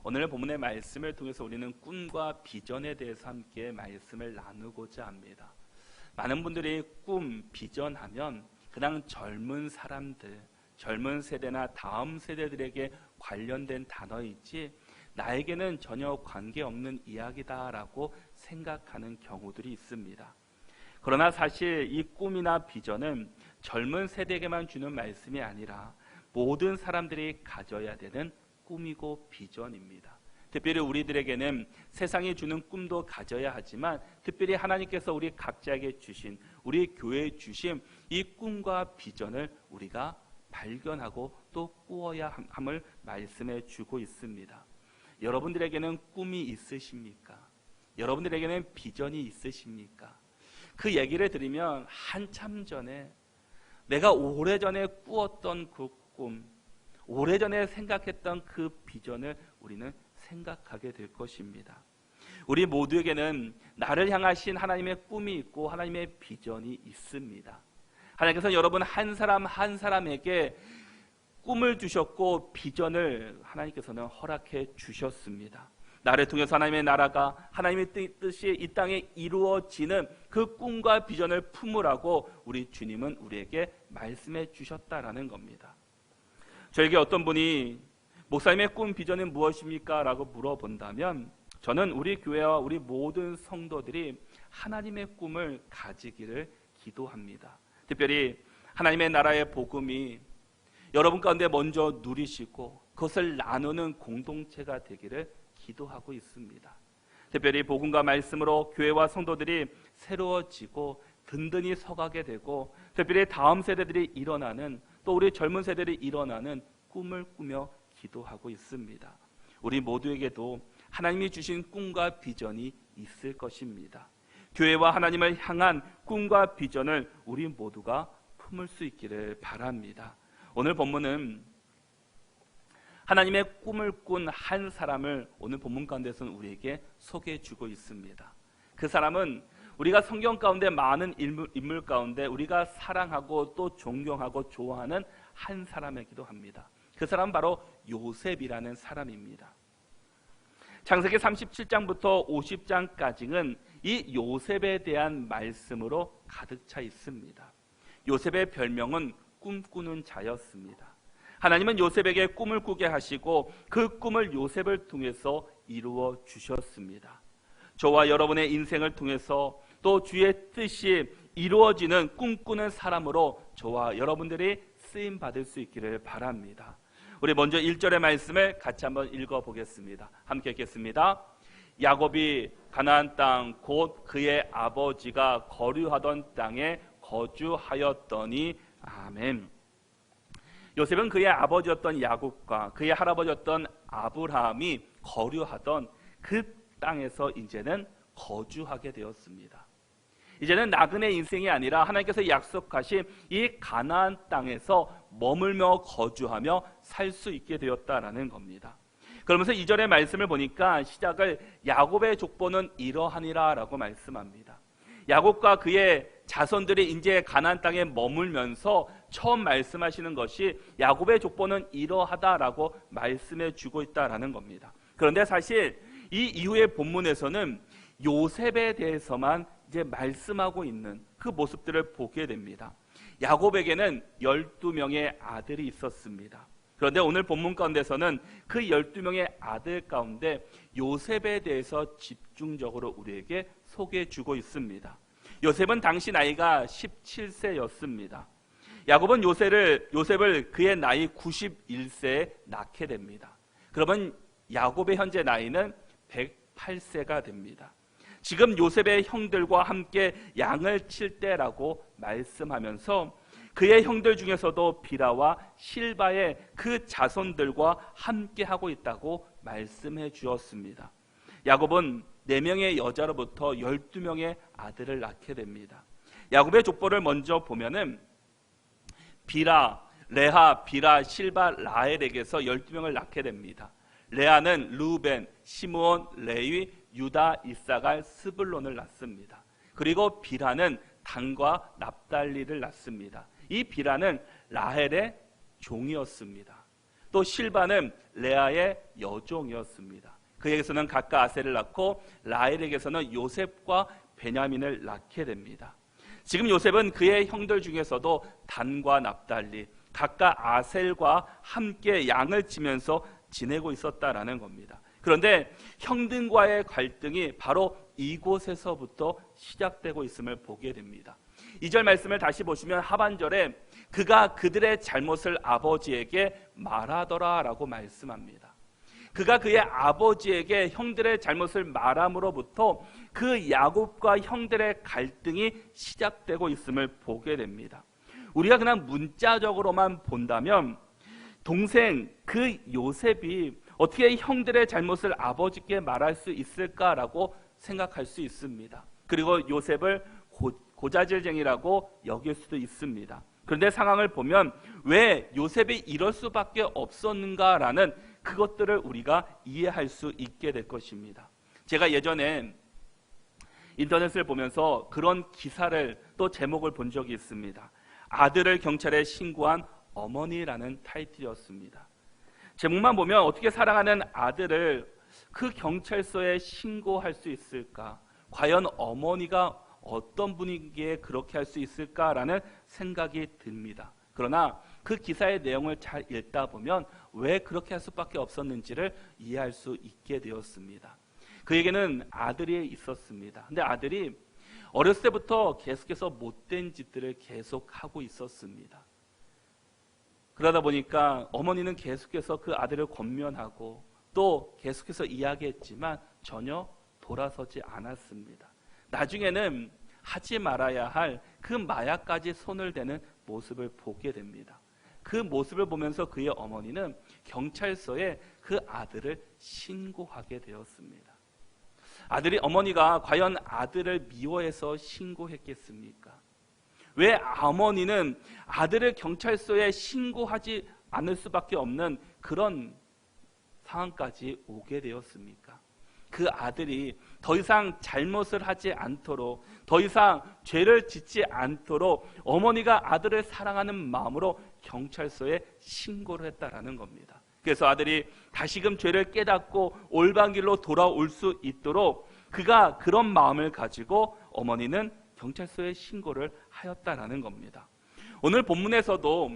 오늘 본문의 말씀을 통해서 우리는 꿈과 비전에 대해서 함께 말씀을 나누고자 합니다. 많은 분들이 꿈, 비전 하면 그냥 젊은 사람들, 젊은 세대나 다음 세대들에게 관련된 단어이지 나에게는 전혀 관계없는 이야기다라고 생각하는 경우들이 있습니다. 그러나 사실 이 꿈이나 비전은 젊은 세대에게만 주는 말씀이 아니라 모든 사람들이 가져야 되는 꿈이고 비전입니다. 특별히 우리들에게는 세상이 주는 꿈도 가져야 하지만 특별히 하나님께서 우리 각자에게 주신, 우리 교회에 주신 이 꿈과 비전을 우리가 발견하고 또 꾸어야 함을 말씀해 주고 있습니다. 여러분들에게는 꿈이 있으십니까? 여러분들에게는 비전이 있으십니까? 그 얘기를 들으면 한참 전에 내가 오래전에 꾸었던 그 꿈, 오래전에 생각했던 그 비전을 우리는 생각하게 될 것입니다. 우리 모두에게는 나를 향하신 하나님의 꿈이 있고 하나님의 비전이 있습니다. 하나님께서 여러분 한 사람 한 사람에게 꿈을 주셨고 비전을 하나님께서는 허락해 주셨습니다. 나를 통해서 하나님의 나라가 하나님의 뜻이 이 땅에 이루어지는 그 꿈과 비전을 품으라고 우리 주님은 우리에게 말씀해 주셨다라는 겁니다. 저에게 어떤 분이 목사님의 꿈 비전은 무엇입니까? 라고 물어본다면 저는 우리 교회와 우리 모든 성도들이 하나님의 꿈을 가지기를 기도합니다. 특별히 하나님의 나라의 복음이 여러분 가운데 먼저 누리시고 그것을 나누는 공동체가 되기를 기도하고 있습니다. 특별히 복음과 말씀으로 교회와 성도들이 새로워지고 든든히 서가게 되고 특별히 다음 세대들이 일어나는, 또 우리 젊은 세대들이 일어나는 꿈을 꾸며 기도하고 있습니다. 우리 모두에게도 하나님이 주신 꿈과 비전이 있을 것입니다. 교회와 하나님을 향한 꿈과 비전을 우리 모두가 품을 수 있기를 바랍니다. 오늘 본문은 하나님의 꿈을 꾼 한 사람을 오늘 본문 가운데서는 우리에게 소개해 주고 있습니다. 그 사람은 우리가 성경 가운데 많은 인물 가운데 우리가 사랑하고 또 존경하고 좋아하는 한 사람이기도 합니다. 그 사람은 바로 요셉이라는 사람입니다. 창세기 37장부터 50장까지는 이 요셉에 대한 말씀으로 가득 차 있습니다. 요셉의 별명은 꿈꾸는 자였습니다. 하나님은 요셉에게 꿈을 꾸게 하시고 그 꿈을 요셉을 통해서 이루어 주셨습니다. 저와 여러분의 인생을 통해서 또 주의 뜻이 이루어지는 꿈꾸는 사람으로 저와 여러분들이 쓰임 받을 수 있기를 바랍니다. 우리 먼저 1절의 말씀을 같이 한번 읽어보겠습니다. 함께 읽겠습니다. 야곱이 가나안 땅 곧 그의 아버지가 거류하던 땅에 거주하였더니 아멘. 요셉은 그의 아버지였던 야곱과 그의 할아버지였던 아브라함이 거류하던 그 땅에서 이제는 거주하게 되었습니다. 이제는 나그네 인생이 아니라 하나님께서 약속하신 이 가나안 땅에서 머물며 거주하며 살 수 있게 되었다라는 겁니다. 그러면서 2절의 말씀을 보니까 시작을 야곱의 족보는 이러하니라 라고 말씀합니다. 야곱과 그의 자손들이 이제 가나안 땅에 머물면서 처음 말씀하시는 것이 야곱의 족보는 이러하다라고 말씀해 주고 있다라는 겁니다. 그런데 사실 이 이후의 본문에서는 요셉에 대해서만 이제 말씀하고 있는 그 모습들을 보게 됩니다. 야곱에게는 12명의 아들이 있었습니다. 그런데 오늘 본문 가운데서는 그 12명의 아들 가운데 요셉에 대해서 집중적으로 우리에게 소개해 주고 있습니다. 요셉은 당시 나이가 17세였습니다. 야곱은 요셉을 그의 나이 91세에 낳게 됩니다. 그러면 야곱의 현재 나이는 108세가 됩니다. 지금 요셉의 형들과 함께 양을 칠 때라고 말씀하면서 그의 형들 중에서도 비라와 실바의 그 자손들과 함께 하고 있다고 말씀해 주었습니다. 야곱은 4명의 여자로부터 12명의 아들을 낳게 됩니다. 야곱의 족보를 먼저 보면은 비라, 레하, 비라, 실바, 라헬에게서 12명을 낳게 됩니다. 레아는 루벤, 시므온, 레위, 유다, 이사갈, 스불론을 낳습니다. 그리고 비라는 단과 납달리를 낳습니다. 이 비라는 라헬의 종이었습니다. 또 실바는 레아의 여종이었습니다. 그에게서는 각각 아셀을 낳고 라헬에게서는 요셉과 베냐민을 낳게 됩니다. 지금 요셉은 그의 형들 중에서도 단과 납달리, 각각 아셀과 함께 양을 치면서 지내고 있었다라는 겁니다. 그런데 형들과의 갈등이 바로 이곳에서부터 시작되고 있음을 보게 됩니다. 2절 말씀을 다시 보시면 하반절에 그가 그들의 잘못을 아버지에게 말하더라 라고 말씀합니다. 그가 그의 아버지에게 형들의 잘못을 말함으로부터 그 야곱과 형들의 갈등이 시작되고 있음을 보게 됩니다. 우리가 그냥 문자적으로만 본다면 동생 그 요셉이 어떻게 형들의 잘못을 아버지께 말할 수 있을까라고 생각할 수 있습니다. 그리고 요셉을 고자질쟁이라고 여길 수도 있습니다. 그런데 상황을 보면 왜 요셉이 이럴 수밖에 없었는가라는 그것들을 우리가 이해할 수 있게 될 것입니다. 제가 예전에 인터넷을 보면서 그런 기사를 또 제목을 본 적이 있습니다. 아들을 경찰에 신고한 어머니라는 타이틀이었습니다. 제목만 보면 어떻게 사랑하는 아들을 그 경찰서에 신고할 수 있을까? 과연 어머니가 어떤 분위기에 그렇게 할 수 있을까라는 생각이 듭니다. 그러나 그 기사의 내용을 잘 읽다 보면 왜 그렇게 할 수밖에 없었는지를 이해할 수 있게 되었습니다. 그에게는 아들이 있었습니다. 근데 아들이 어렸을 때부터 계속해서 못된 짓들을 계속하고 있었습니다. 그러다 보니까 어머니는 계속해서 그 아들을 권면하고 또 계속해서 이야기했지만 전혀 돌아서지 않았습니다. 나중에는 하지 말아야 할 그 마약까지 손을 대는 모습을 보게 됩니다. 그 모습을 보면서 그의 어머니는 경찰서에 그 아들을 신고하게 되었습니다. 어머니가 과연 아들을 미워해서 신고했겠습니까? 왜 어머니는 아들을 경찰서에 신고하지 않을 수밖에 없는 그런 상황까지 오게 되었습니까? 그 아들이 더 이상 잘못을 하지 않도록, 더 이상 죄를 짓지 않도록 어머니가 아들을 사랑하는 마음으로 경찰서에 신고를 했다라는 겁니다. 그래서 아들이 다시금 죄를 깨닫고 올바른 길로 돌아올 수 있도록 그가 그런 마음을 가지고 어머니는 경찰서에 신고를 하였다라는 겁니다. 오늘 본문에서도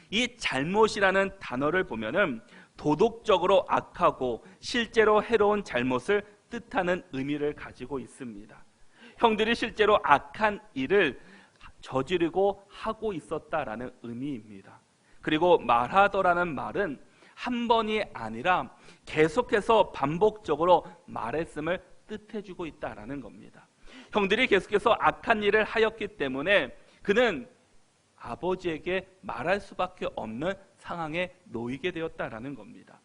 이 잘못이라는 단어를 보면은 도덕적으로 악하고 실제로 해로운 잘못을 뜻하는 의미를 가지고 있습니다. 형들이 실제로 악한 일을 저지르고 하고 있었다라는 의미입니다. 그리고 말하더라는 말은 한 번이 아니라 계속해서 반복적으로 말했음을 뜻해주고 있다라는 겁니다. 형들이 계속해서 악한 일을 하였기 때문에 그는 아버지에게 말할 수밖에 없는 상황에 놓이게 되었다라는 겁니다.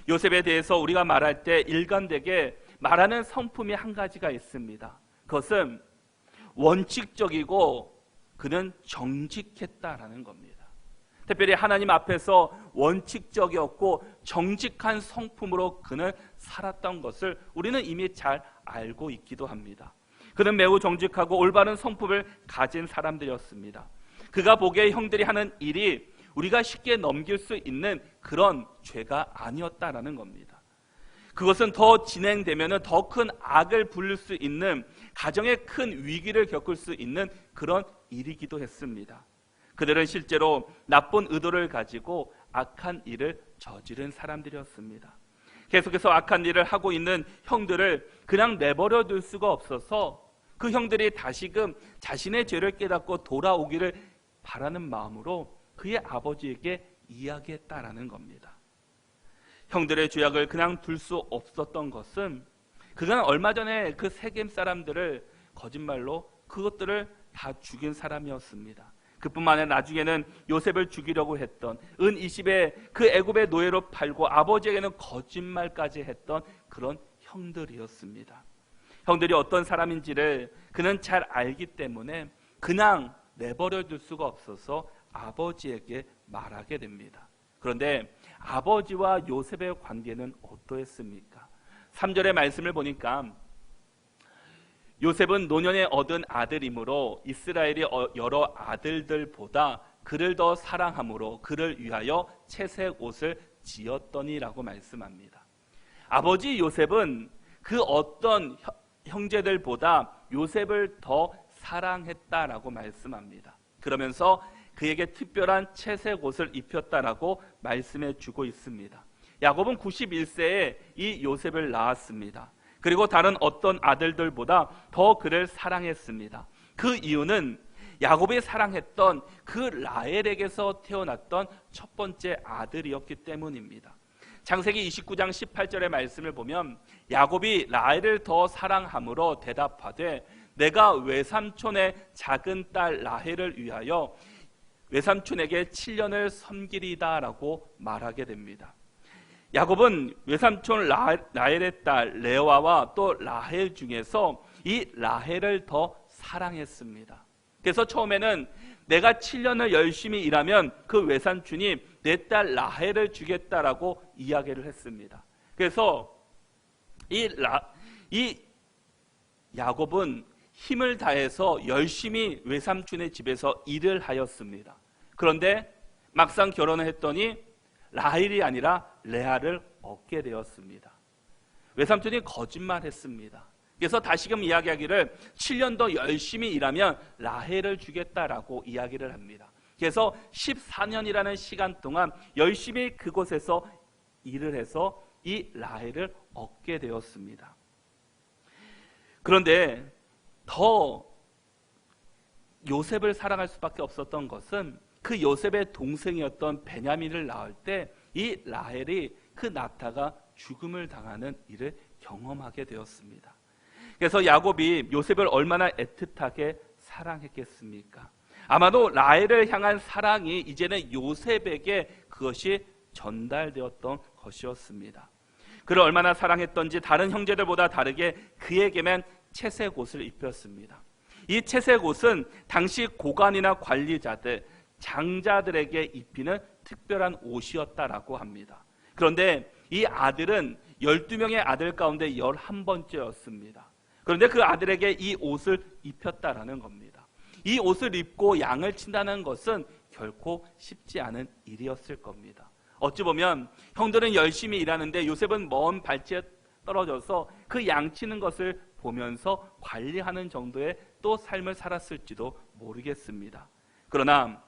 요셉에 대해서 우리가 말할 때 일관되게 말하는 성품이 한 가지가 있습니다. 그것은 원칙적이고 그는 정직했다라는 겁니다. 특별히 하나님 앞에서 원칙적이었고 정직한 성품으로 그는 살았던 것을 우리는 이미 잘 알고 있기도 합니다. 그는 매우 정직하고 올바른 성품을 가진 사람들이었습니다. 그가 보기에 형들이 하는 일이 우리가 쉽게 넘길 수 있는 그런 죄가 아니었다라는 겁니다. 그것은 더 진행되면 더 큰 악을 부를 수 있는, 가정에 큰 위기를 겪을 수 있는 그런 일이기도 했습니다. 그들은 실제로 나쁜 의도를 가지고 악한 일을 저지른 사람들이었습니다. 계속해서 악한 일을 하고 있는 형들을 그냥 내버려 둘 수가 없어서 그 형들이 다시금 자신의 죄를 깨닫고 돌아오기를 바라는 마음으로 그의 아버지에게 이야기했다라는 겁니다. 형들의 죄악을 그냥 둘 수 없었던 것은 그는 얼마 전에 그 세겜 사람들을 거짓말로 그것들을 다 죽인 사람이었습니다. 그뿐만 아니라 나중에는 요셉을 죽이려고 했던, 은 20에 그 애굽의 노예로 팔고 아버지에게는 거짓말까지 했던 그런 형들이었습니다. 형들이 어떤 사람인지를 그는 잘 알기 때문에 그냥 내버려 둘 수가 없어서 아버지에게 말하게 됩니다. 그런데 아버지와 요셉의 관계는 어떠했습니까? 3절의 말씀을 보니까 요셉은 노년에 얻은 아들이므로 이스라엘의 여러 아들들보다 그를 더 사랑함으로 그를 위하여 채색 옷을 지었더니라고 말씀합니다. 아버지 요셉은 그 어떤 형제들보다 요셉을 더 사랑했다라고 말씀합니다. 그러면서 그에게 특별한 채색 옷을 입혔다라고 말씀해 주고 있습니다. 야곱은 91세에 이 요셉을 낳았습니다. 그리고 다른 어떤 아들들보다 더 그를 사랑했습니다. 그 이유는 야곱이 사랑했던 그 라헬에게서 태어났던 첫 번째 아들이었기 때문입니다. 창세기 29장 18절의 말씀을 보면 야곱이 라헬을 더 사랑함으로 대답하되 내가 외삼촌의 작은 딸 라헬을 위하여 외삼촌에게 7년을 섬기리다 라고 말하게 됩니다. 야곱은 외삼촌 라헬의 딸 레아와 또 라헬 중에서 이 라헬을 더 사랑했습니다. 그래서 처음에는 내가 7년을 열심히 일하면 그 외삼촌이 내 딸 라헬을 주겠다라고 이야기를 했습니다. 그래서 이 야곱은 힘을 다해서 열심히 외삼촌의 집에서 일을 하였습니다. 그런데 막상 결혼을 했더니 라헬이 아니라 레아를 얻게 되었습니다. 외삼촌이 거짓말했습니다. 그래서 다시금 이야기하기를 7년 더 열심히 일하면 라헬을 주겠다라고 이야기를 합니다. 그래서 14년이라는 시간 동안 열심히 그곳에서 일을 해서 이 라헬을 얻게 되었습니다. 그런데 더 요셉을 사랑할 수밖에 없었던 것은 그 요셉의 동생이었던 베냐민을 낳을 때 이 라헬이 그 낙타가 죽음을 당하는 일을 경험하게 되었습니다. 그래서 야곱이 요셉을 얼마나 애틋하게 사랑했겠습니까? 아마도 라헬을 향한 사랑이 이제는 요셉에게 그것이 전달되었던 것이었습니다. 그를 얼마나 사랑했던지 다른 형제들보다 다르게 그에게만 채색 옷을 입혔습니다. 이 채색 옷은 당시 고관이나 관리자들, 장자들에게 입히는 특별한 옷이었다라고 합니다. 그런데 이 아들은 12명의 아들 가운데 11번째였습니다. 그런데 그 아들에게 이 옷을 입혔다라는 겁니다. 이 옷을 입고 양을 친다는 것은 결코 쉽지 않은 일이었을 겁니다. 어찌 보면 형들은 열심히 일하는데 요셉은 먼 발치에 떨어져서 그 양 치는 것을 보면서 관리하는 정도의 또 삶을 살았을지도 모르겠습니다. 그러나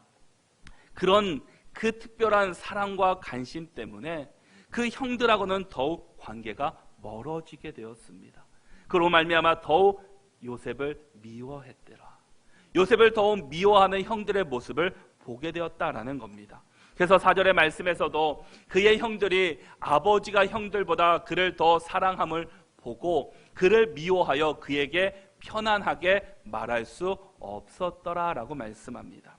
그런 그 특별한 사랑과 관심 때문에 그 형들하고는 더욱 관계가 멀어지게 되었습니다. 그로 말미암아 더욱 요셉을 미워했더라. 요셉을 더욱 미워하는 형들의 모습을 보게 되었다라는 겁니다. 그래서 4절의 말씀에서도 그의 형들이 아버지가 형들보다 그를 더 사랑함을 보고 그를 미워하여 그에게 편안하게 말할 수 없었더라라고 말씀합니다.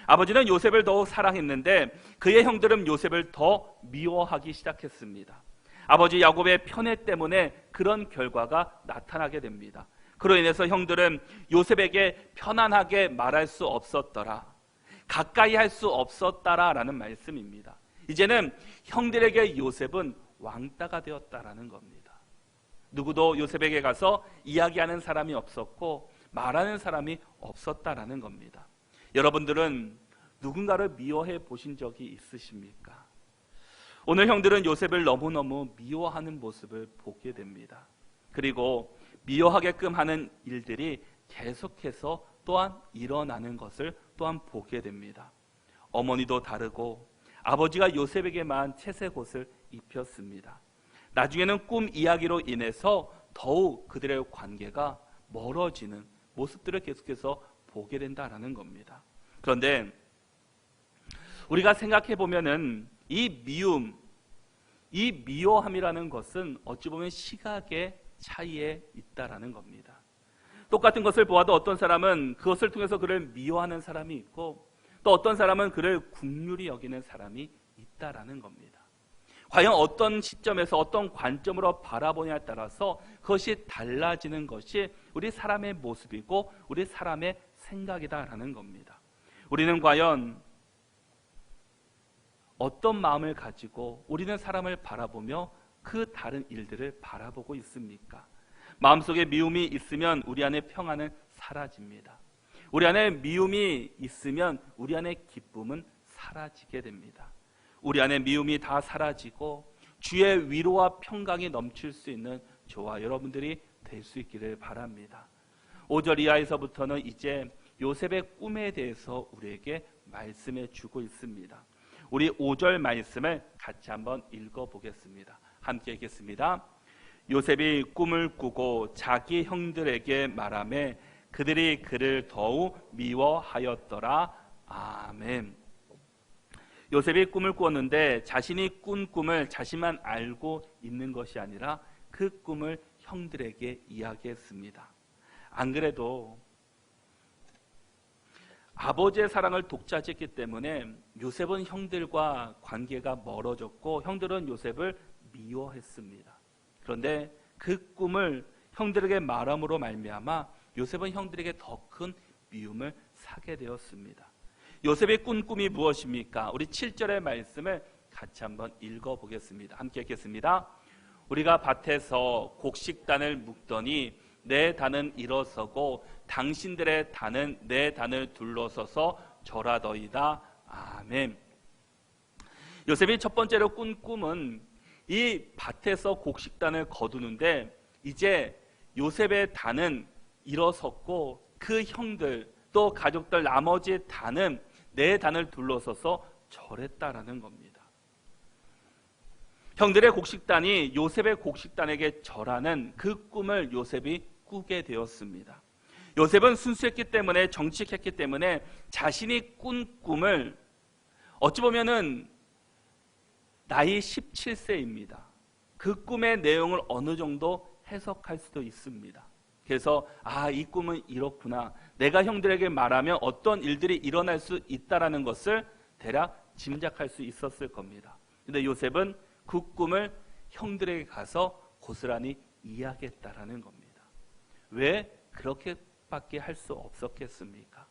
아버지는 요셉을 더욱 사랑했는데 그의 형들은 요셉을 더 미워하기 시작했습니다. 아버지 야곱의 편애 때문에 그런 결과가 나타나게 됩니다. 그로 인해서 형들은 요셉에게 편안하게 말할 수 없었더라, 가까이 할 수 없었다라는 말씀입니다. 이제는 형들에게 요셉은 왕따가 되었다라는 겁니다. 누구도 요셉에게 가서 이야기하는 사람이 없었고 말하는 사람이 없었다라는 겁니다. 여러분들은 누군가를 미워해 보신 적이 있으십니까? 오늘 형들은 요셉을 너무너무 미워하는 모습을 보게 됩니다. 그리고 미워하게끔 하는 일들이 계속해서 또한 일어나는 것을 또한 보게 됩니다. 어머니도 다르고 아버지가 요셉에게만 채색 옷을 입혔습니다. 나중에는 꿈 이야기로 인해서 더욱 그들의 관계가 멀어지는 모습들을 계속해서 보게 된다라는 겁니다. 그런데 우리가 생각해 보면은 이 미움, 이 미워함이라는 것은 어찌 보면 시각의 차이에 있다라는 겁니다. 똑같은 것을 보아도 어떤 사람은 그것을 통해서 그를 미워하는 사람이 있고 또 어떤 사람은 그를 긍휼히 여기는 사람이 있다라는 겁니다. 과연 어떤 시점에서 어떤 관점으로 바라보냐에 따라서 그것이 달라지는 것이 우리 사람의 모습이고 우리 사람의 생각이다라는 겁니다. 우리는 과연 어떤 마음을 가지고 우리는 사람을 바라보며 그 다른 일들을 바라보고 있습니까? 마음속에 미움이 있으면 우리 안에 평안은 사라집니다. 우리 안에 미움이 있으면 우리 안에 기쁨은 사라지게 됩니다. 우리 안에 미움이 다 사라지고 주의 위로와 평강이 넘칠 수 있는 저와 여러분들이 될 수 있기를 바랍니다. 5절 이하에서부터는 이제 요셉의 꿈에 대해서 우리에게 말씀해 주고 있습니다. 우리 5절 말씀을 같이 한번 읽어보겠습니다. 함께 읽겠습니다. 요셉이 꿈을 꾸고 자기 형들에게 말하매 그들이 그를 더욱 미워하였더라. 아멘. 요셉이 꿈을 꾸었는데 자신이 꾼 꿈을 자신만 알고 있는 것이 아니라 그 꿈을 형들에게 이야기했습니다. 안 그래도 아버지의 사랑을 독차지했기 때문에 요셉은 형들과 관계가 멀어졌고 형들은 요셉을 미워했습니다. 그런데 그 꿈을 형들에게 말함으로 말미암아 요셉은 형들에게 더 큰 미움을 사게 되었습니다. 요셉의 꾼 꿈이 무엇입니까? 우리 7절의 말씀을 같이 한번 읽어보겠습니다. 함께 읽겠습니다. 우리가 밭에서 곡식단을 묶더니 내 단은 일어서고 당신들의 단은 내 단을 둘러서서 절하더이다. 아멘. 요셉이 첫 번째로 꾼 꿈은 이 밭에서 곡식단을 거두는데 이제 요셉의 단은 일어섰고 그 형들 또 가족들 나머지 단은 내 단을 둘러서서 절했다라는 겁니다. 형들의 곡식단이 요셉의 곡식단에게 절하는 그 꿈을 요셉이 꾸게 되었습니다. 요셉은 순수했기 때문에 정직했기 때문에 자신이 꾼 꿈을 어찌 보면은 나이 17세입니다. 그 꿈의 내용을 어느 정도 해석할 수도 있습니다. 그래서 이 꿈은 이렇구나. 내가 형들에게 말하면 어떤 일들이 일어날 수 있다라는 것을 대략 짐작할 수 있었을 겁니다. 근데 요셉은 그 꿈을 형들에게 가서 고스란히 이야기했다라는 겁니다. 왜 그렇게밖에 할 수 없었겠습니까?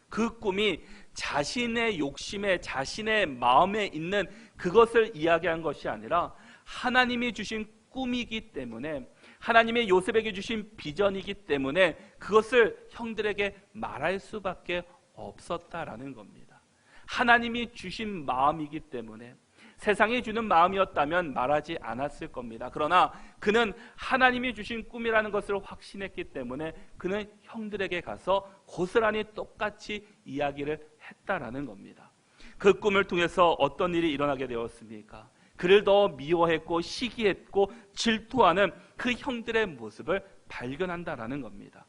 그 꿈이 자신의 욕심에 자신의 마음에 있는 그것을 이야기한 것이 아니라 하나님이 주신 꿈이기 때문에 하나님의 요셉에게 주신 비전이기 때문에 그것을 형들에게 말할 수밖에 없었다라는 겁니다. 하나님이 주신 마음이기 때문에 세상이 주는 마음이었다면 말하지 않았을 겁니다. 그러나 그는 하나님이 주신 꿈이라는 것을 확신했기 때문에 그는 형들에게 가서 고스란히 똑같이 이야기를 했다라는 겁니다. 그 꿈을 통해서 어떤 일이 일어나게 되었습니까? 그를 더 미워했고 시기했고 질투하는 그 형들의 모습을 발견한다라는 겁니다.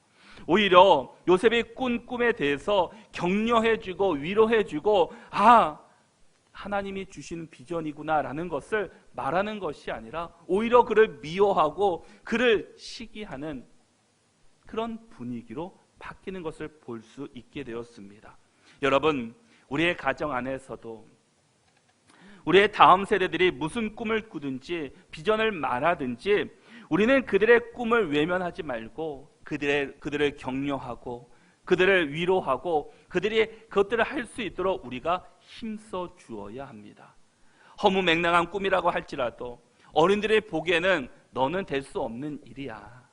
오히려 요셉이 꾼 꿈에 대해서 격려해주고 위로해주고 하나님이 주신 비전이구나라는 것을 말하는 것이 아니라 오히려 그를 미워하고 그를 시기하는 그런 분위기로 바뀌는 것을 볼 수 있게 되었습니다. 여러분, 우리의 가정 안에서도 우리의 다음 세대들이 무슨 꿈을 꾸든지 비전을 말하든지 우리는 그들의 꿈을 외면하지 말고 그들을 격려하고 그들을 위로하고 그들이 그것들을 할 수 있도록 우리가 힘써 주어야 합니다. 허무맹랑한 꿈이라고 할지라도 어른들이 보기에는 너는 될 수 없는 일이야.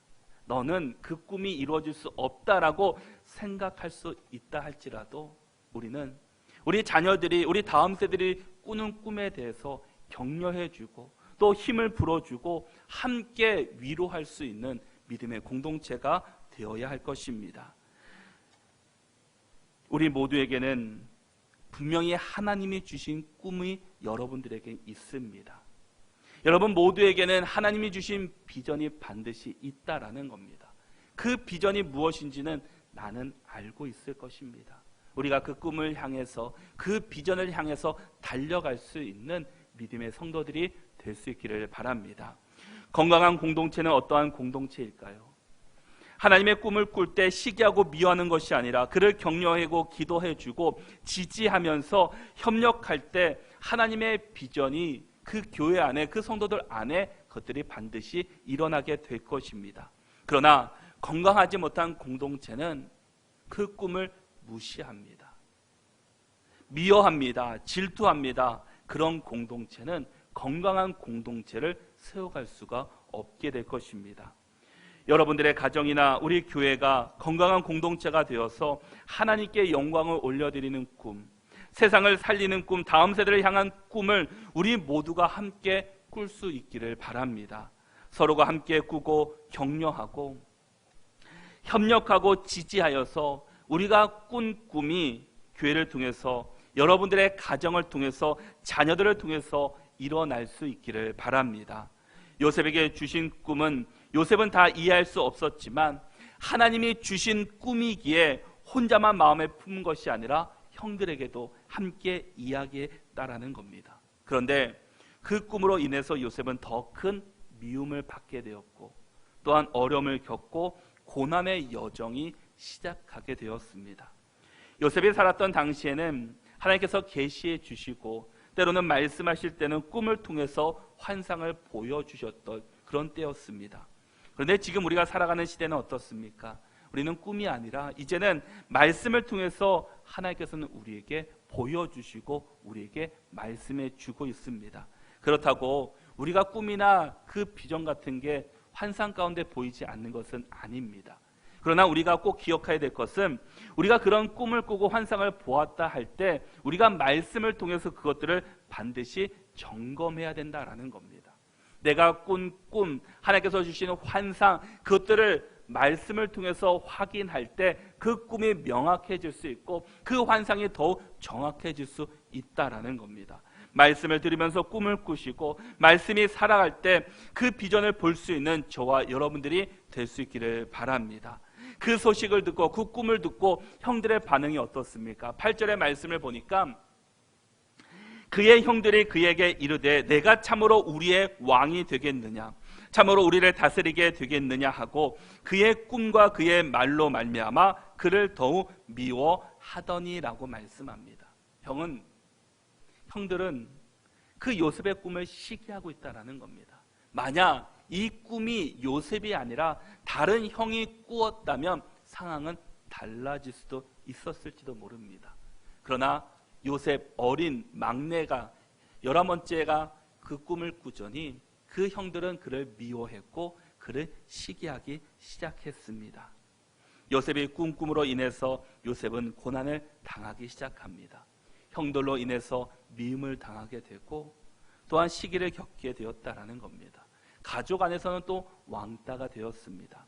너는 그 꿈이 이루어질 수 없다라고 생각할 수 있다 할지라도 우리는 우리 자녀들이 우리 다음 세대들이 꾸는 꿈에 대해서 격려해주고 또 힘을 불어주고 함께 위로할 수 있는 믿음의 공동체가 되어야 할 것입니다. 우리 모두에게는 분명히 하나님이 주신 꿈이 여러분들에게 있습니다. 여러분 모두에게는 하나님이 주신 비전이 반드시 있다라는 겁니다. 그 비전이 무엇인지는 나는 알고 있을 것입니다. 우리가 그 꿈을 향해서 그 비전을 향해서 달려갈 수 있는 믿음의 성도들이 될 수 있기를 바랍니다. 건강한 공동체는 어떠한 공동체일까요? 하나님의 꿈을 꿀 때 시기하고 미워하는 것이 아니라 그를 격려하고 기도해주고 지지하면서 협력할 때 하나님의 비전이 그 교회 안에 그 성도들 안에 그것들이 반드시 일어나게 될 것입니다. 그러나 건강하지 못한 공동체는 그 꿈을 무시합니다. 미워합니다. 질투합니다. 그런 공동체는 건강한 공동체를 세워갈 수가 없게 될 것입니다. 여러분들의 가정이나 우리 교회가 건강한 공동체가 되어서 하나님께 영광을 올려드리는 꿈, 세상을 살리는 꿈, 다음 세대를 향한 꿈을 우리 모두가 함께 꿀 수 있기를 바랍니다. 서로가 함께 꾸고 격려하고 협력하고 지지하여서 우리가 꾼 꿈이 교회를 통해서, 여러분들의 가정을 통해서, 자녀들을 통해서 일어날 수 있기를 바랍니다. 요셉에게 주신 꿈은, 요셉은 다 이해할 수 없었지만 하나님이 주신 꿈이기에 혼자만 마음에 품은 것이 아니라 형들에게도 함께 이야기했다라는 겁니다. 그런데 그 꿈으로 인해서 요셉은 더 큰 미움을 받게 되었고, 또한 어려움을 겪고 고난의 여정이 시작하게 되었습니다. 요셉이 살았던 당시에는 하나님께서 계시해 주시고 때로는 말씀하실 때는 꿈을 통해서 환상을 보여주셨던 그런 때였습니다. 그런데 지금 우리가 살아가는 시대는 어떻습니까? 우리는 꿈이 아니라 이제는 말씀을 통해서 하나님께서는 우리에게 보여주시고 우리에게 말씀해 주고 있습니다. 그렇다고 우리가 꿈이나 그 비전 같은 게 환상 가운데 보이지 않는 것은 아닙니다. 그러나 우리가 꼭 기억해야 될 것은, 우리가 그런 꿈을 꾸고 환상을 보았다 할 때 우리가 말씀을 통해서 그것들을 반드시 점검해야 된다라는 겁니다. 내가 꾼 꿈, 하나님께서 주시는 환상, 그것들을 말씀을 통해서 확인할 때 그 꿈이 명확해질 수 있고 그 환상이 더욱 정확해질 수 있다라는 겁니다. 말씀을 들으면서 꿈을 꾸시고 말씀이 살아갈 때 그 비전을 볼 수 있는 저와 여러분들이 될 수 있기를 바랍니다. 그 소식을 듣고 그 꿈을 듣고 형들의 반응이 어떻습니까? 8절의 말씀을 보니까 그의 형들이 그에게 이르되 내가 참으로 우리의 왕이 되겠느냐, 참으로 우리를 다스리게 되겠느냐 하고 그의 꿈과 그의 말로 말미암아 그를 더욱 미워하더니라고 말씀합니다. 형들은 그 요셉의 꿈을 시기하고 있다는 겁니다. 만약 이 꿈이 요셉이 아니라 다른 형이 꾸었다면 상황은 달라질 수도 있었을지도 모릅니다. 그러나 요셉 어린 막내가 11번째가 그 꿈을 꾸더니 그 형들은 그를 미워했고 그를 시기하기 시작했습니다. 요셉의 꿈으로 인해서 요셉은 고난을 당하기 시작합니다. 형들로 인해서 미움을 당하게 되고 또한 시기를 겪게 되었다라는 겁니다. 가족 안에서는 또 왕따가 되었습니다.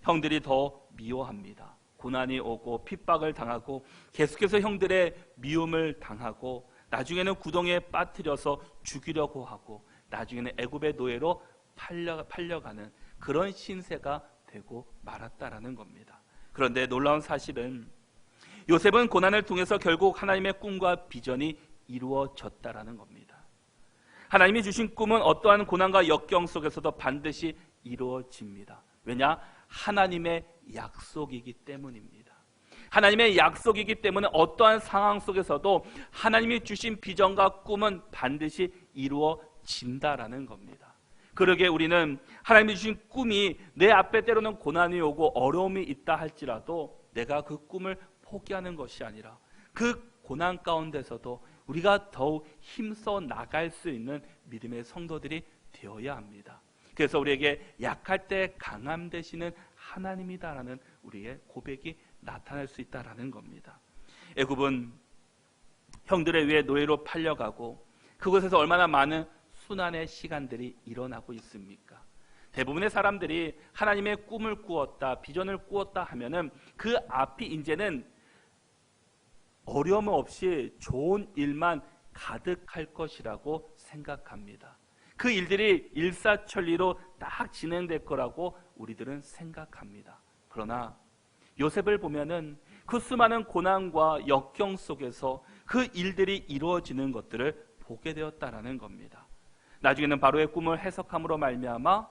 형들이 더 미워합니다. 고난이 오고 핍박을 당하고 계속해서 형들의 미움을 당하고 나중에는 구덩이에 빠뜨려서 죽이려고 하고 나중에는 애굽의 노예로 팔려가는 그런 신세가 되고 말았다라는 겁니다. 그런데 놀라운 사실은 요셉은 고난을 통해서 결국 하나님의 꿈과 비전이 이루어졌다라는 겁니다. 하나님이 주신 꿈은 어떠한 고난과 역경 속에서도 반드시 이루어집니다. 왜냐? 하나님의 약속이기 때문입니다. 하나님의 약속이기 때문에 어떠한 상황 속에서도 하나님이 주신 비전과 꿈은 반드시 이루어진다라는 겁니다. 그러게 우리는 하나님이 주신 꿈이 내 앞에 때로는 고난이 오고 어려움이 있다 할지라도 내가 그 꿈을 포기하는 것이 아니라 그 고난 가운데서도 우리가 더욱 힘써 나갈 수 있는 믿음의 성도들이 되어야 합니다. 그래서 우리에게 약할 때 강함 되시는 하나님이다라는 우리의 고백이 나타날 수 있다라는 겁니다. 애굽은 형들에 의해 노예로 팔려가고 그곳에서 얼마나 많은 순환의 시간들이 일어나고 있습니까? 대부분의 사람들이 하나님의 꿈을 꾸었다, 비전을 꾸었다 하면은 그 앞이 이제는 어려움 없이 좋은 일만 가득할 것이라고 생각합니다. 그 일들이 일사천리로 딱 진행될 거라고 우리들은 생각합니다. 그러나 요셉을 보면은 그 수많은 고난과 역경 속에서 그 일들이 이루어지는 것들을 보게 되었다라는 겁니다. 나중에는 바로의 꿈을 해석함으로 말미암아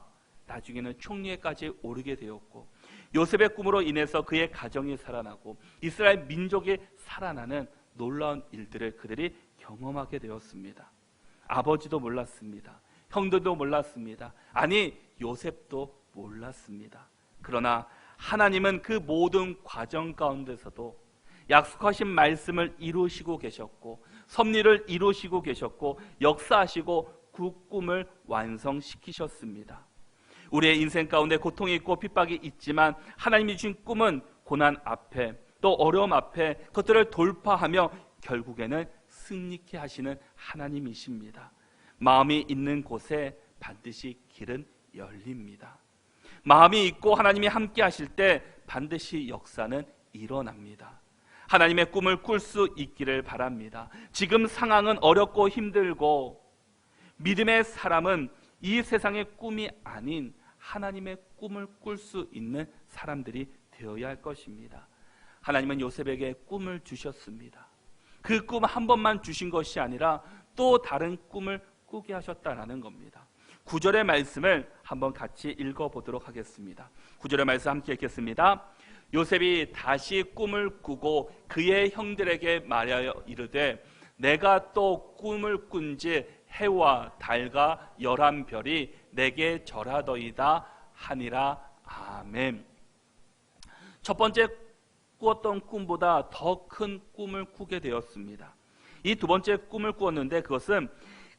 나중에는 총리에까지 오르게 되었고 요셉의 꿈으로 인해서 그의 가정이 살아나고 이스라엘 민족이 살아나는 놀라운 일들을 그들이 경험하게 되었습니다. 아버지도 몰랐습니다. 형들도 몰랐습니다. 아니 요셉도 몰랐습니다. 그러나 하나님은 그 모든 과정 가운데서도 약속하신 말씀을 이루시고 계셨고 섭리를 이루시고 계셨고 역사하시고 그 꿈을 완성시키셨습니다. 우리의 인생 가운데 고통이 있고 핍박이 있지만 하나님이 주신 꿈은 고난 앞에 또 어려움 앞에 그것들을 돌파하며 결국에는 승리케 하시는 하나님이십니다. 마음이 있는 곳에 반드시 길은 열립니다. 마음이 있고 하나님이 함께 하실 때 반드시 역사는 일어납니다. 하나님의 꿈을 꿀 수 있기를 바랍니다. 지금 상황은 어렵고 힘들고 믿음의 사람은 이 세상의 꿈이 아닌 하나님의 꿈을 꿀 수 있는 사람들이 되어야 할 것입니다. 하나님은 요셉에게 꿈을 주셨습니다. 그 꿈 한 번만 주신 것이 아니라 또 다른 꿈을 꾸게 하셨다라는 겁니다. 9절의 말씀을 한번 같이 읽어보도록 하겠습니다. 9절의 말씀 함께 읽겠습니다. 요셉이 다시 꿈을 꾸고 그의 형들에게 말하여 이르되 내가 또 꿈을 꾼지 해와 달과 11별이 내게 절하더이다 하니라. 아멘. 첫 번째 꾸었던 꿈보다 더 큰 꿈을 꾸게 되었습니다. 이 두 번째 꿈을 꾸었는데 그것은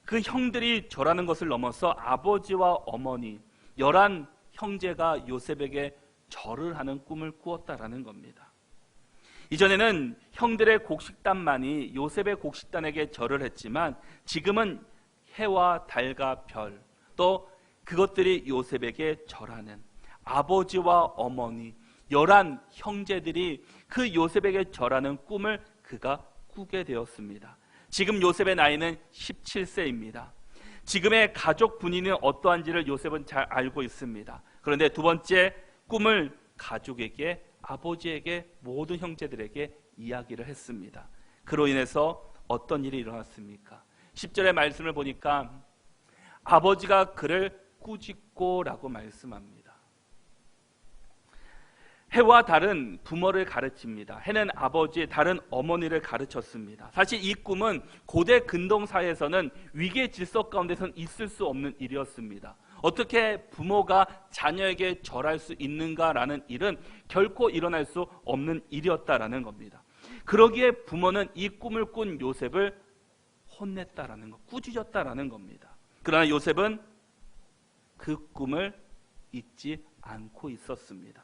그 형들이 절하는 것을 넘어서 아버지와 어머니 11 형제가 요셉에게 절을 하는 꿈을 꾸었다라는 겁니다. 이전에는 형들의 곡식단만이 요셉의 곡식단에게 절을 했지만 지금은 해와 달과 별 또 그것들이 요셉에게 절하는 아버지와 어머니 11 형제들이 그 요셉에게 절하는 꿈을 그가 꾸게 되었습니다. 지금 요셉의 나이는 17세입니다. 지금의 가족 분위기는 어떠한지를 요셉은 잘 알고 있습니다. 그런데 두 번째 꿈을 가족에게, 아버지에게, 모든 형제들에게 이야기를 했습니다. 그로 인해서 어떤 일이 일어났습니까? 10절의 말씀을 보니까 아버지가 그를 꾸짖고라고 말씀합니다. 해와 달은 부모를 가르칩니다. 해는 아버지, 달은 어머니를 가르쳤습니다. 사실 이 꿈은 고대 근동사회에서는 위계 질서 가운데서는 있을 수 없는 일이었습니다. 어떻게 부모가 자녀에게 절할 수 있는가라는 일은 결코 일어날 수 없는 일이었다라는 겁니다. 그러기에 부모는 이 꿈을 꾼 요셉을 혼냈다라는 것, 꾸짖었다라는 겁니다. 그러나 요셉은 그 꿈을 잊지 않고 있었습니다.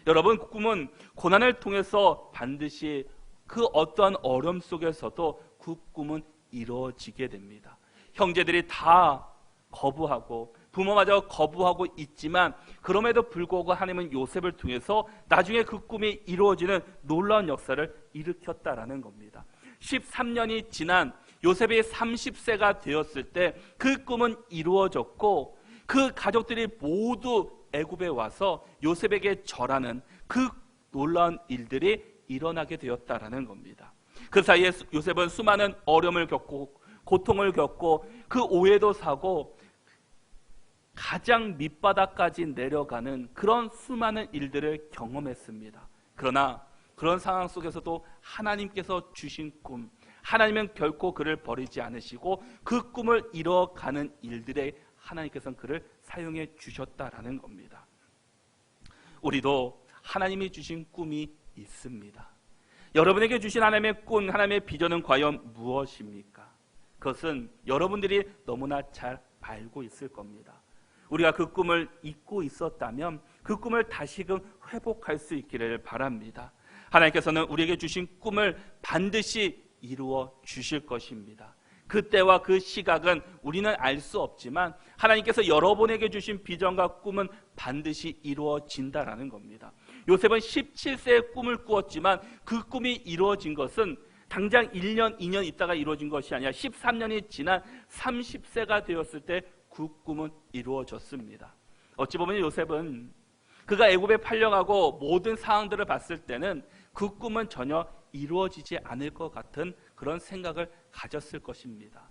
여러분, 그 꿈은 고난을 통해서 반드시 그 어떠한 어려움 속에서도 그 꿈은 이루어지게 됩니다. 형제들이 다 거부하고 부모마저 거부하고 있지만 그럼에도 불구하고 하나님은 요셉을 통해서 나중에 그 꿈이 이루어지는 놀라운 역사를 일으켰다라는 겁니다. 13년이 지난 요셉이 30세가 되었을 때 그 꿈은 이루어졌고 그 가족들이 모두 애굽에 와서 요셉에게 절하는 그 놀라운 일들이 일어나게 되었다라는 겁니다. 그 사이에 요셉은 수많은 어려움을 겪고 고통을 겪고 그 오해도 사고 가장 밑바닥까지 내려가는 그런 수많은 일들을 경험했습니다. 그러나 그런 상황 속에서도 하나님께서 주신 꿈, 하나님은 결코 그를 버리지 않으시고 그 꿈을 이뤄가는 일들에 하나님께서는 그를 사용해 주셨다라는 겁니다. 우리도 하나님이 주신 꿈이 있습니다. 여러분에게 주신 하나님의 꿈, 하나님의 비전은 과연 무엇입니까? 그것은 여러분들이 너무나 잘 알고 있을 겁니다. 우리가 그 꿈을 잊고 있었다면 그 꿈을 다시금 회복할 수 있기를 바랍니다. 하나님께서는 우리에게 주신 꿈을 반드시 이루어 주실 것입니다. 그때와 그 시각은 우리는 알 수 없지만 하나님께서 여러분에게 주신 비전과 꿈은 반드시 이루어진다라는 겁니다. 요셉은 17세에 꿈을 꾸었지만 그 꿈이 이루어진 것은 당장 1년, 2년 있다가 이루어진 것이 아니라 13년이 지난 30세가 되었을 때 그 꿈은 이루어졌습니다. 어찌 보면 요셉은 그가 애굽에 팔려가고 모든 상황들을 봤을 때는 그 꿈은 전혀 이루어지지 않을 것 같은 그런 생각을 가졌을 것입니다.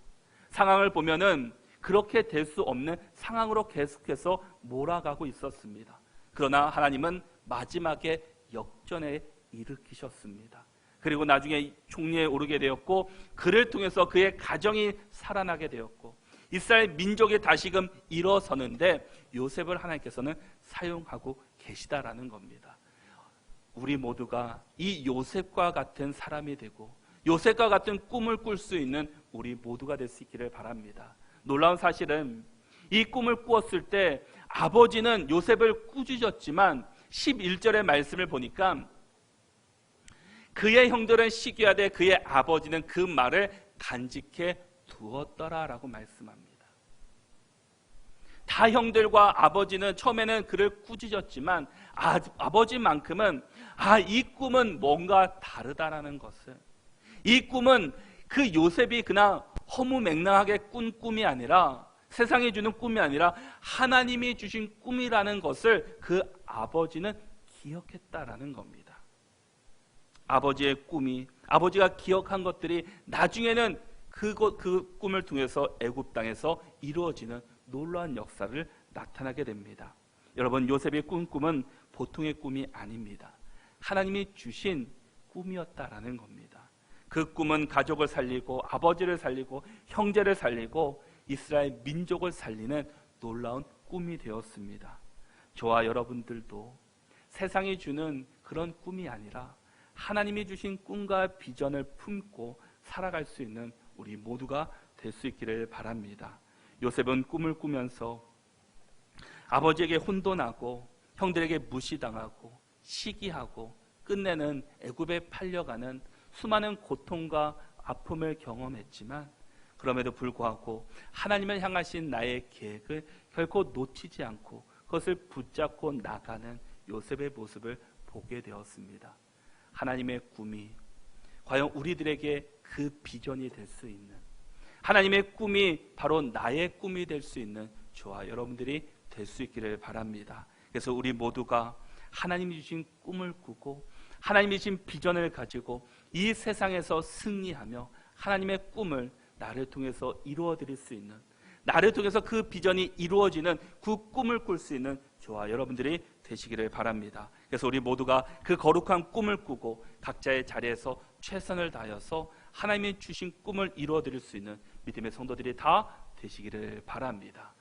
상황을 보면은 그렇게 될 수 없는 상황으로 계속해서 몰아가고 있었습니다. 그러나 하나님은 마지막에 역전에 일으키셨습니다. 그리고 나중에 총리에 오르게 되었고 그를 통해서 그의 가정이 살아나게 되었고 이스라엘 민족이 다시금 일어서는데 요셉을 하나님께서는 사용하고 계시다라는 겁니다. 우리 모두가 이 요셉과 같은 사람이 되고 요셉과 같은 꿈을 꿀 수 있는 우리 모두가 될 수 있기를 바랍니다. 놀라운 사실은 이 꿈을 꾸었을 때 아버지는 요셉을 꾸짖었지만 11절의 말씀을 보니까 그의 형들은 시기하되 그의 아버지는 그 말을 간직해 두었더라라고 말씀합니다. 다 형들과 아버지는 처음에는 그를 꾸짖었지만 아버지만큼은 이 꿈은 뭔가 다르다라는 것을, 이 꿈은 그 요셉이 그냥 허무맹랑하게 꾼 꿈이 아니라, 세상이 주는 꿈이 아니라 하나님이 주신 꿈이라는 것을 그 아버지는 기억했다라는 겁니다. 아버지의 꿈이, 아버지가 기억한 것들이 나중에는 그 꿈을 통해서 애굽 땅에서 이루어지는 놀라운 역사를 나타나게 됩니다. 여러분, 요셉의 꾼 꿈은 보통의 꿈이 아닙니다. 하나님이 주신 꿈이었다라는 겁니다. 그 꿈은 가족을 살리고 아버지를 살리고 형제를 살리고 이스라엘 민족을 살리는 놀라운 꿈이 되었습니다. 저와 여러분들도 세상이 주는 그런 꿈이 아니라 하나님이 주신 꿈과 비전을 품고 살아갈 수 있는 우리 모두가 될 수 있기를 바랍니다. 요셉은 꿈을 꾸면서 아버지에게 혼돈하고 형들에게 무시당하고 시기하고 끝내는 애굽에 팔려가는 수많은 고통과 아픔을 경험했지만 그럼에도 불구하고 하나님을 향하신 나의 계획을 결코 놓치지 않고 그것을 붙잡고 나가는 요셉의 모습을 보게 되었습니다. 하나님의 꿈이 과연 우리들에게 그 비전이 될 수 있는, 하나님의 꿈이 바로 나의 꿈이 될 수 있는 저와 여러분들이 될 수 있기를 바랍니다. 그래서 우리 모두가 하나님이 주신 꿈을 꾸고 하나님이 주신 비전을 가지고 이 세상에서 승리하며 하나님의 꿈을 나를 통해서 이루어 드릴 수 있는, 나를 통해서 그 비전이 이루어지는 그 꿈을 꿀 수 있는 저와 여러분들이 되시기를 바랍니다. 그래서 우리 모두가 그 거룩한 꿈을 꾸고 각자의 자리에서 최선을 다하여서 하나님이 주신 꿈을 이루어 드릴 수 있는 믿음의 성도들이 다 되시기를 바랍니다.